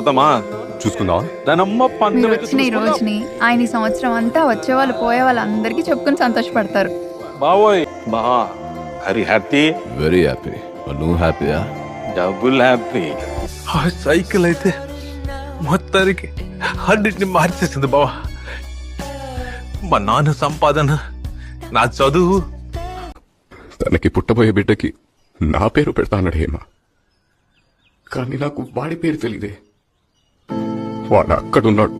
చూద్దామా? చూసుకుందాం. దానమ్మ మీరు పంతులు వచ్చిన ఈ రోజుని ఆయన ఈ సంవత్సరం అంతా వచ్చే వాళ్ళు పోయే వాళ్ళందరికీ చెప్పుకుని సంతోషపడతారు. బావోయ్ బా హరి హ్యాపీ, వెరీ హ్యాపీ. నువ్వు హ్యాపీయా? Double happy. ఆ సైకిల్ అయితే మొత్తానికి అన్నిటిని మార్చేసింది బావా. మా నాన్న సంపాదన, నా చదువు. తనకి పుట్టబోయే బిడ్డకి నా పేరు పెడతానడు హేమ. కానీ నాకు వాడి పేరు తెలియదే. వాడు అక్కడున్నాడు.